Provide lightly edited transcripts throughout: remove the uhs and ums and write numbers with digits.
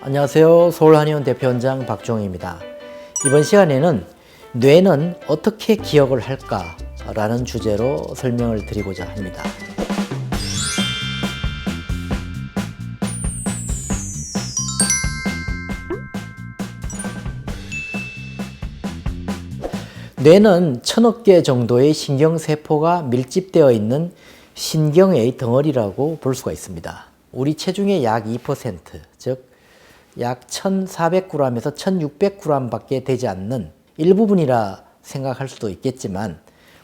안녕하세요. 서울한의원 대표원장 박종희입니다. 이번 시간에는 뇌는 어떻게 기억을 할까? 라는 주제로 설명을 드리고자 합니다. 뇌는 1000억 개 정도의 신경세포가 밀집되어 있는 신경의 덩어리라고 볼 수가 있습니다. 우리 체중의 약 2%, 즉 약 1400g에서 1600g 밖에 되지 않는 일부분이라 생각할 수도 있겠지만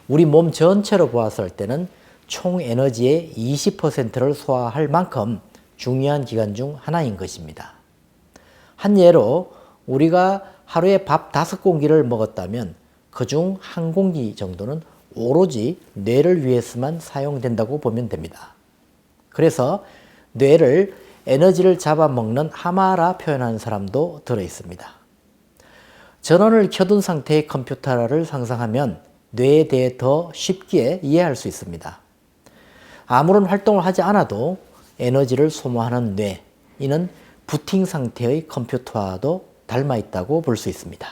우리 몸 전체로 보았을 때는 총 에너지의 20%를 소화할 만큼 중요한 기관 중 하나인 것입니다. 한 예로 우리가 하루에 밥 5공기를 먹었다면 그중 1공기 정도는 오로지 뇌를 위해서만 사용된다고 보면 됩니다. 그래서 뇌를 에너지를 잡아먹는 하마라 표현하는 사람도 들어 있습니다. 전원을 켜둔 상태의 컴퓨터를 상상하면 뇌에 대해 더 쉽게 이해할 수 있습니다. 아무런 활동을 하지 않아도 에너지를 소모하는 뇌, 이는 부팅 상태의 컴퓨터와도 닮아 있다고 볼 수 있습니다.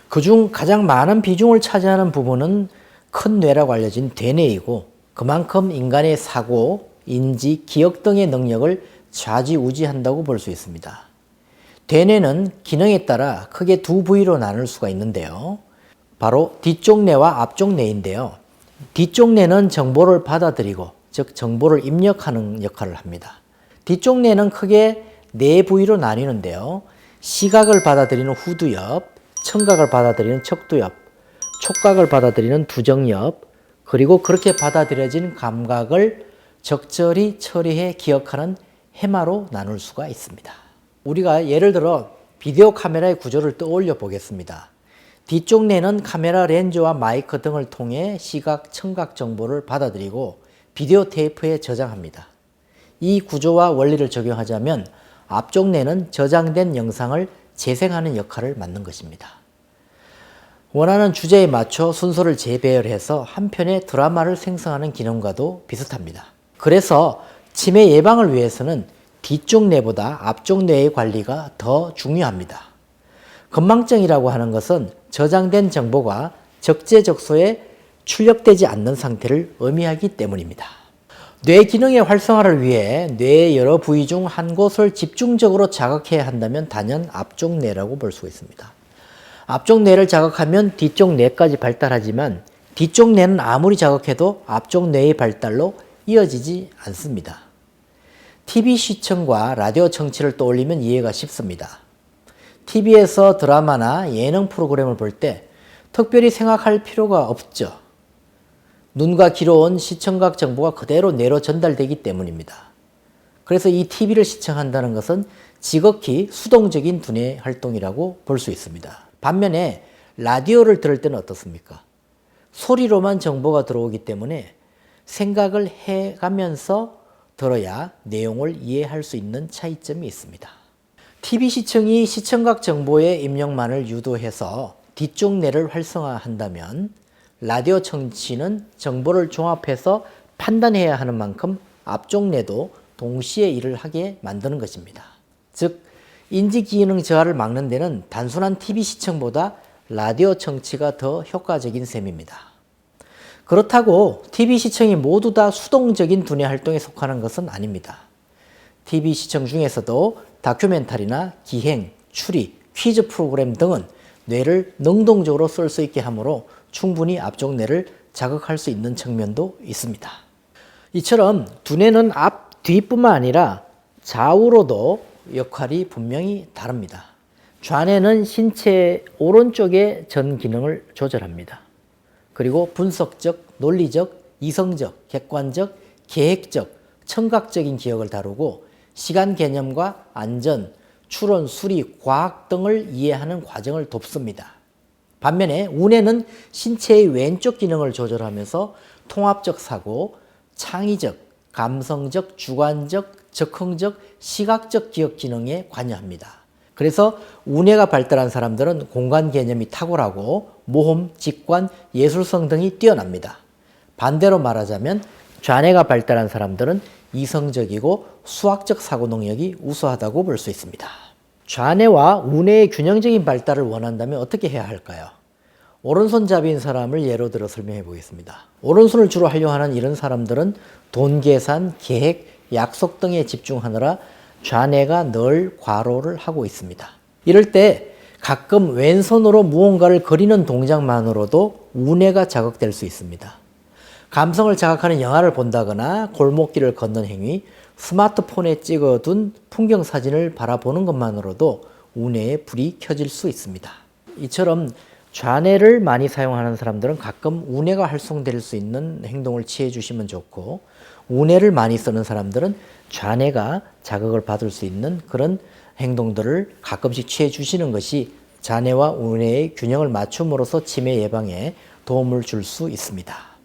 그중 가장 많은 비중을 차지하는 부분은 큰 뇌라고 알려진 대뇌이고 그만큼 인간의 사고, 인지, 기억 등의 능력을 좌지우지한다고 볼 수 있습니다. 대뇌는 기능에 따라 크게 두 부위로 나눌 수가 있는데요. 바로 뒤쪽 뇌와 앞쪽 뇌인데요. 뒤쪽 뇌는 정보를 받아들이고, 즉 정보를 입력하는 역할을 합니다. 뒤쪽 뇌는 크게 네 부위로 나뉘는데요. 시각을 받아들이는 후두엽, 청각을 받아들이는 척두엽, 촉각을 받아들이는 두정엽, 그리고 그렇게 받아들여진 감각을 적절히 처리해 기억하는 해마로 나눌 수가 있습니다. 우리가 예를 들어 비디오 카메라의 구조를 떠올려 보겠습니다. 뒤쪽 뇌는 카메라 렌즈와 마이크 등을 통해 시각, 청각 정보를 받아들이고 비디오 테이프에 저장합니다. 이 구조와 원리를 적용하자면 앞쪽 뇌는 저장된 영상을 재생하는 역할을 맡는 것입니다. 원하는 주제에 맞춰 순서를 재배열해서 한 편의 드라마를 생성하는 기능과도 비슷합니다. 그래서 치매 예방을 위해서는 뒤쪽 뇌보다 앞쪽 뇌의 관리가 더 중요합니다. 건망증이라고 하는 것은 저장된 정보가 적재적소에 출력되지 않는 상태를 의미하기 때문입니다. 뇌 기능의 활성화를 위해 뇌의 여러 부위 중 한 곳을 집중적으로 자극해야 한다면 단연 앞쪽 뇌라고 볼 수 있습니다. 앞쪽 뇌를 자극하면 뒤쪽 뇌까지 발달하지만 뒤쪽 뇌는 아무리 자극해도 앞쪽 뇌의 발달로 이어지지 않습니다. TV 시청과 라디오 청취를 떠올리면 이해가 쉽습니다. TV에서 드라마나 예능 프로그램을 볼 때 특별히 생각할 필요가 없죠. 눈과 귀로 온 시청각 정보가 그대로 뇌로 전달되기 때문입니다. 그래서 이 TV를 시청한다는 것은 지극히 수동적인 두뇌 활동이라고 볼 수 있습니다. 반면에 라디오를 들을 때는 어떻습니까? 소리로만 정보가 들어오기 때문에 생각을 해가면서 들어야 내용을 이해할 수 있는 차이점이 있습니다. TV 시청이 시청각 정보의 입력만을 유도해서 뒤쪽 뇌를 활성화한다면 라디오 청취는 정보를 종합해서 판단해야 하는 만큼 앞쪽 뇌도 동시에 일을 하게 만드는 것입니다. 즉, 인지기능 저하를 막는 데는 단순한 TV 시청보다 라디오 청취가 더 효과적인 셈입니다. 그렇다고 TV 시청이 모두 다 수동적인 두뇌 활동에 속하는 것은 아닙니다. TV 시청 중에서도 다큐멘터리나 기행, 추리, 퀴즈 프로그램 등은 뇌를 능동적으로 쓸 수 있게 하므로 충분히 앞쪽 뇌를 자극할 수 있는 측면도 있습니다. 이처럼 두뇌는 앞, 뒤뿐만 아니라 좌우로도 역할이 분명히 다릅니다. 좌뇌는 신체 오른쪽의 전 기능을 조절합니다. 그리고 분석적, 논리적, 이성적, 객관적, 계획적, 청각적인 기억을 다루고 시간 개념과 안전, 추론, 수리, 과학 등을 이해하는 과정을 돕습니다. 반면에 우뇌는 신체의 왼쪽 기능을 조절하면서 통합적 사고, 창의적, 감성적, 주관적, 즉흥적, 시각적 기억 기능에 관여합니다. 그래서 우뇌가 발달한 사람들은 공간 개념이 탁월하고 모험, 직관, 예술성 등이 뛰어납니다. 반대로 말하자면 좌뇌가 발달한 사람들은 이성적이고 수학적 사고 능력이 우수하다고 볼 수 있습니다. 좌뇌와 우뇌의 균형적인 발달을 원한다면 어떻게 해야 할까요? 오른손잡이인 사람을 예로 들어 설명해 보겠습니다. 오른손을 주로 활용하는 이런 사람들은 돈 계산, 계획, 약속 등에 집중하느라 좌뇌가 늘 과로를 하고 있습니다. 이럴 때 가끔 왼손으로 무언가를 그리는 동작만으로도 우뇌가 자극될 수 있습니다. 감성을 자극하는 영화를 본다거나 골목길을 걷는 행위, 스마트폰에 찍어둔 풍경 사진을 바라보는 것만으로도 우뇌에 불이 켜질 수 있습니다. 이처럼 좌뇌를 많이 사용하는 사람들은 가끔 우뇌가 활성될 수 있는 행동을 취해 주시면 좋고, 우뇌를 많이 쓰는 사람들은 좌뇌가 자극을 받을 수 있는 그런 행동들을 가끔씩 취해 주시는 것이 좌뇌와 우뇌의 균형을 맞춤으로써 치매 예방에 도움을 줄 수 있습니다.